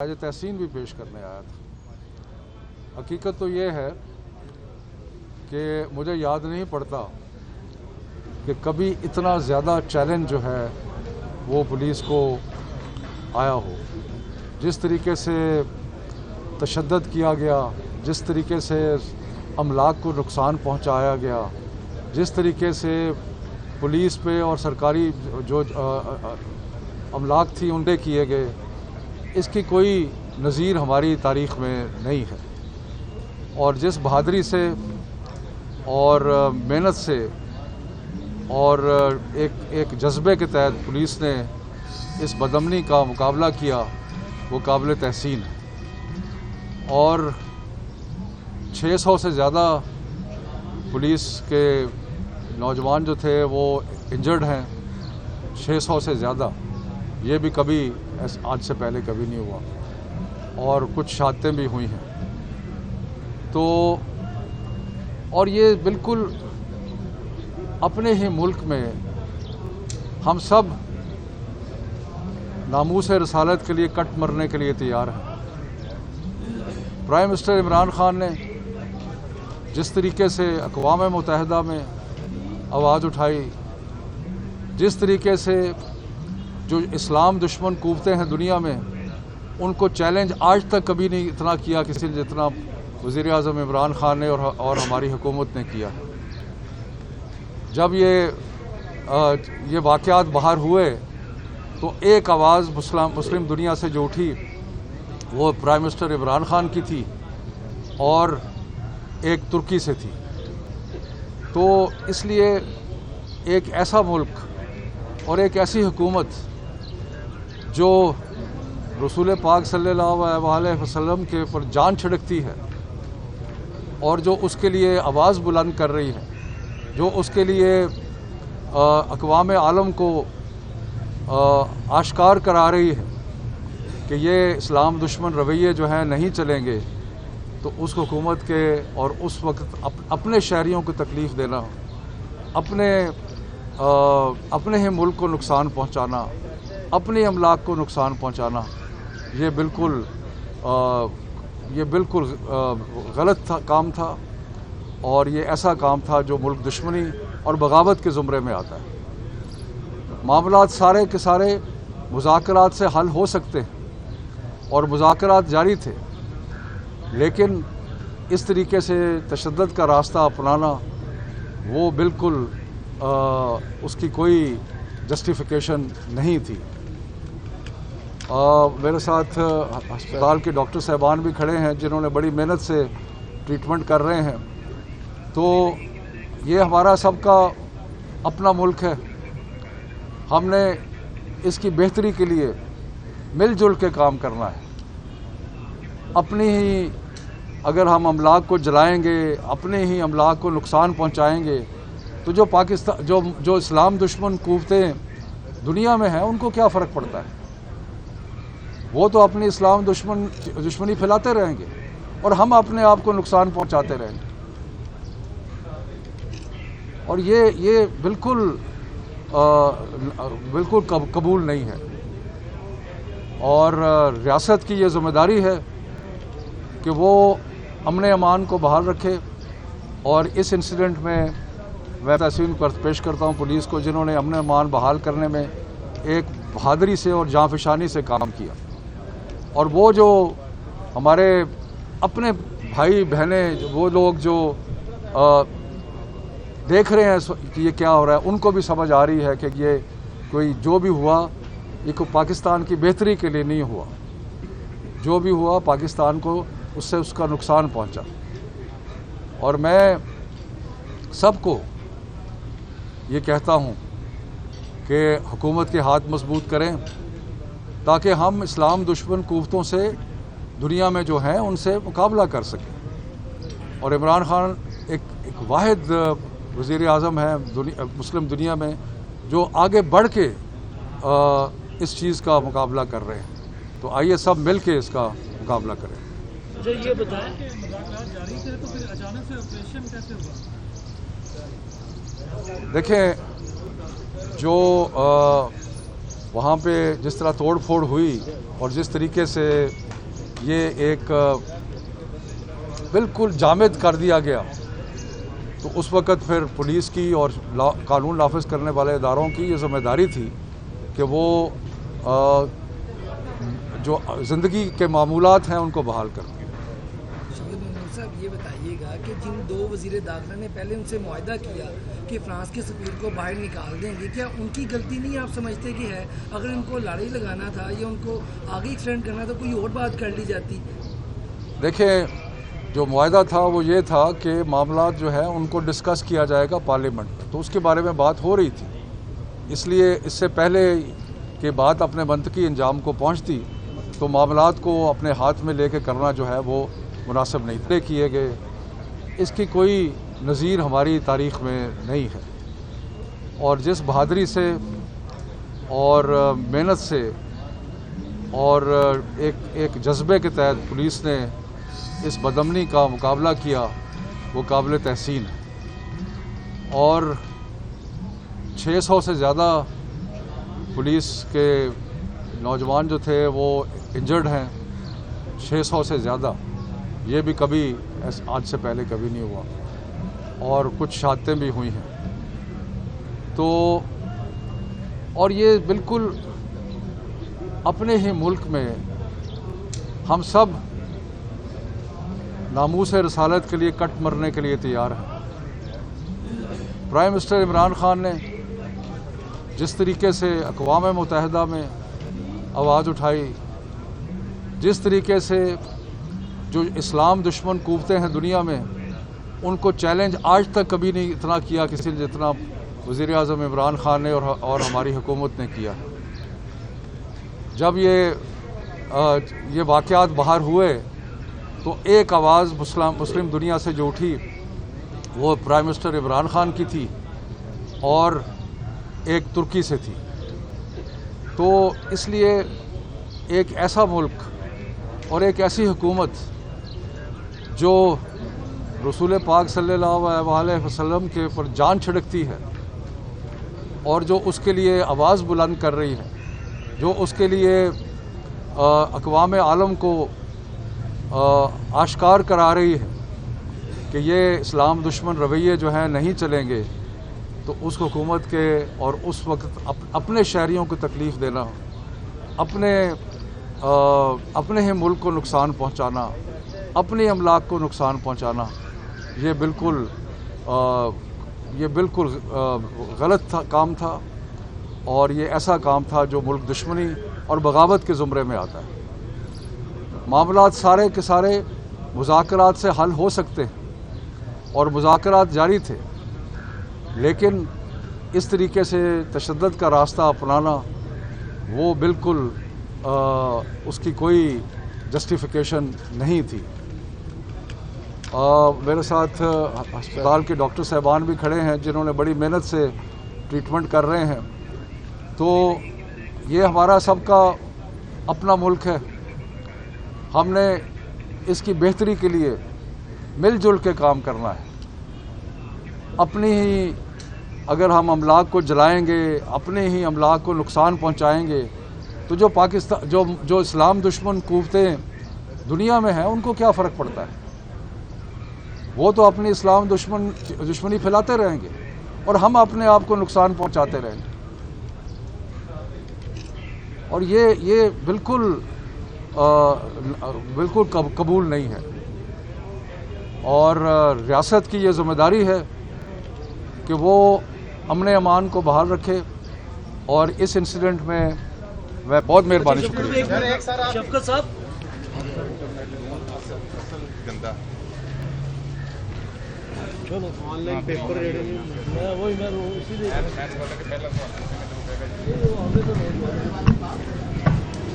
आज तहसीन भी पेश करने आया था। हकीकत तो ये है कि मुझे याद नहीं पड़ता कि कभी इतना ज़्यादा चैलेंज जो है वो पुलिस को आया हो। जिस तरीके से तशद्दुद किया गया, जिस तरीके से अमलाक को नुकसान पहुंचाया गया, जिस तरीके से पुलिस पे और सरकारी जो अमलाक थी उनके किए गए, इसकी कोई नज़ीर हमारी तारीख़ में नहीं है। और जिस बहादुरी से और मेहनत से और एक जज्बे के तहत पुलिस ने इस बदअमनी का मुकाबला किया, वो काबिल तहसीन है। और 600 से ज़्यादा पुलिस के नौजवान जो थे वो इंजर्ड हैं, 600 से ज़्यादा। ये भी कभी आज से पहले कभी नहीं हुआ, और कुछ शहादतें भी हुई हैं। तो और ये बिल्कुल अपने ही मुल्क में हम सब नामूस रसालत के लिए कट मरने के लिए तैयार हैं। प्राइम मिनिस्टर इमरान खान ने जिस तरीके से अक़वाम मुत्तहिदा में आवाज़ उठाई, जिस तरीके से जो इस्लाम दुश्मन क़ुव्वतें हैं दुनिया में, उनको चैलेंज आज तक कभी नहीं इतना किया किसी ने जितना वज़ीर आज़म इमरान खान ने और हमारी हुकूमत ने किया। जब ये वाक़यात बाहर हुए तो एक आवाज़ मुस्लिम दुनिया से जो उठी वो प्राइम मिनिस्टर इमरान खान की थी और एक तुर्की से थी। तो इसलिए एक ऐसा मुल्क और एक ऐसी हुकूमत जो रसूल पाक सल्लल्लाहु अलैहि वसल्लम के ऊपर जान छिड़कती है और जो उसके लिए आवाज़ बुलंद कर रही है, जो उसके लिए अक़वाम आलम को आश्कार करा रही है कि ये इस्लाम दुश्मन रवैये जो हैं नहीं चलेंगे, तो उस हुकूमत के और उस वक्त अपने शहरियों को तकलीफ़ देना, अपने ही मुल्क को नुकसान पहुँचाना, अपने अमलाक को नुकसान पहुँचाना, ये बिल्कुल गलत काम था। और ये ऐसा काम था जो मुल्क दुश्मनी और बगावत के ज़ुमरे में आता है। मामलात सारे के सारे मुज़ाकरात से हल हो सकते हैं और मुज़ाकरात जारी थे, लेकिन इस तरीके से तशद्दुद का रास्ता अपनाना वो बिल्कुल उसकी कोई जस्टिफिकेशन नहीं थी। मेरे साथ अस्पताल के डॉक्टर साहबान भी खड़े हैं जिन्होंने बड़ी मेहनत से ट्रीटमेंट कर रहे हैं। तो ये हमारा सबका अपना मुल्क है, हमने इसकी बेहतरी के लिए मिलजुल के काम करना है। अपनी ही अगर हम अमलाक को जलाएंगे, अपने ही अमलाक को नुकसान पहुंचाएंगे, तो जो पाकिस्तान जो इस्लाम दुश्मन क़ुव्वतें दुनिया में हैं उनको क्या फ़र्क पड़ता है? वो तो अपनी इस्लाम दुश्मनी फैलाते रहेंगे और हम अपने आप को नुकसान पहुंचाते रहेंगे। और ये बिल्कुल कबूल नहीं है। और रियासत की ये ज़िम्मेदारी है कि वो अमन अमान को बहाल रखे। और इस इंसिडेंट में मैं तहसीन पेश करता हूँ पुलिस को, जिन्होंने अमन अमान बहाल करने में एक बहादुरी से और जाँफशानी से काम किया। और वो जो हमारे अपने भाई बहनें, वो लोग जो देख रहे हैं कि ये क्या हो रहा है, उनको भी समझ आ रही है कि ये कोई जो भी हुआ ये कोई पाकिस्तान की बेहतरी के लिए नहीं हुआ। जो भी हुआ पाकिस्तान को उससे उसका नुकसान पहुंचा। और मैं सबको ये कहता हूं कि हुकूमत के हाथ मजबूत करें ताकि हम इस्लाम दुश्मन क़ुव्वतों से दुनिया में जो हैं उनसे मुकाबला कर सकें। और इमरान खान एक वाहिद वज़ीर आज़म है मुस्लिम दुनिया में जो आगे बढ़ के इस चीज़ का मुकाबला कर रहे हैं। तो आइए सब मिल के इसका मुकाबला करें। मुझे ये बताएं कि मुज़ाकरात जारी थे तो फिर अचानक से ऑपरेशन कैसे हुआ? देखें, जो वहाँ पे जिस तरह तोड़ फोड़ हुई और जिस तरीके से یہ ایک بالکل جامد کر دیا گیا تو اس وقت پھر پولیس کی اور قانون نافذ کرنے والے اداروں کی یہ ذمہ داری تھی کہ وہ جو زندگی کے معمولات ہیں ان کو بحال کریں۔ صاحب یہ بتائیے گا کہ جن دو وزیر داخلہ نے پہلے ان سے معاہدہ کیا کہ فرانس کے سفیر کو باہر نکال دیں گے، کیا ان کی غلطی نہیں آپ سمجھتے کہ ہے؟ اگر ان کو لڑائی لگانا تھا یا ان کو آگے ایکسٹینڈ کرنا تھا کوئی اور بات کر لی جاتی۔ دیکھیں جو معاہدہ تھا وہ یہ تھا کہ معاملات جو ہے ان کو ڈسکس کیا جائے گا پارلیمنٹ میں، تو اس کے بارے میں بات ہو رہی تھی، اس لیے اس سے پہلے کہ بات اپنے منطقی انجام کو پہنچتی تو معاملات کو اپنے ہاتھ میں لے کے کرنا جو ہے وہ مناسب نہیں تھے کیے گئے، اس کی کوئی نظیر ہماری تاریخ میں نہیں ہے۔ اور جس بہادری سے اور محنت سے اور ایک جذبے کے تحت پولیس نے اس بدامنی کا مقابلہ کیا وہ قابل تحسین ہے، اور 600 سے زیادہ پولیس کے نوجوان جو تھے وہ انجرڈ ہیں، 600 سے زیادہ، یہ بھی کبھی آج سے پہلے کبھی نہیں ہوا، اور کچھ شہادتیں بھی ہوئی ہیں۔ تو اور یہ بالکل اپنے ہی ملک میں ہم سب ناموس رسالت کے لیے کٹ مرنے کے لیے تیار ہیں۔ پرائم منسٹر عمران خان نے جس طریقے سے اقوام متحدہ میں آواز اٹھائی، جس طریقے سے جو اسلام دشمن قوتیں ہیں دنیا میں ان کو چیلنج آج تک کبھی نہیں اتنا کیا کسی نے جتنا وزیر اعظم عمران خان نے اور ہماری حکومت نے کیا۔ جب یہ واقعات باہر ہوئے تو ایک آواز مسلم دنیا سے جو اٹھی وہ پرائم منسٹر عمران خان کی تھی اور ایک ترکی سے تھی۔ تو اس لیے ایک ایسا ملک اور ایک ایسی حکومت جو رسول پاک صلی اللہ علیہ وسلم کے پر جان چھڑکتی ہے اور جو اس کے لیے آواز بلند کر رہی ہے، جو اس کے لیے اقوام عالم کو آشکار کرا رہی ہے کہ یہ اسلام دشمن رویے جو ہیں نہیں چلیں گے، تو اس حکومت کے اور اس وقت اپنے شہریوں کو تکلیف دینا، اپنے ہی ملک کو نقصان پہنچانا، اپنے املاک کو نقصان پہنچانا، یہ بالکل غلط کام تھا، اور یہ ایسا کام تھا جو ملک دشمنی اور بغاوت کے زمرے میں آتا ہے۔ معاملات سارے کے سارے مذاکرات سے حل ہو سکتے ہیں اور مذاکرات جاری تھے، لیکن اس طریقے سے تشدد کا راستہ اپنانا وہ بالکل اس کی کوئی جسٹیفیکیشن نہیں تھی۔ میرے ساتھ ہسپتال کے ڈاکٹر صاحبان بھی کھڑے ہیں جنہوں نے بڑی محنت سے ٹریٹمنٹ کر رہے ہیں۔ تو یہ ہمارا سب کا اپنا ملک ہے، ہم نے اس کی بہتری کے لیے مل جل کے کام کرنا ہے۔ اپنی ہی اگر ہم املاک کو جلائیں گے، اپنے ہی املاک کو نقصان پہنچائیں گے، تو جو اسلام دشمن قوتیں دنیا میں ہیں ان کو کیا فرق پڑتا ہے؟ وہ تو اپنی اسلام دشمنی پھیلاتے رہیں گے اور ہم اپنے آپ کو نقصان پہنچاتے رہیں گے، اور یہ بالکل قبول نہیں ہے۔ اور ریاست کی یہ ذمہ داری ہے کہ وہ امن امان کو بحال رکھے، اور اس انسیڈنٹ میں بہت مہربانی، شکریہ۔ شفقت صاحب چلو آن لائن پیپر میں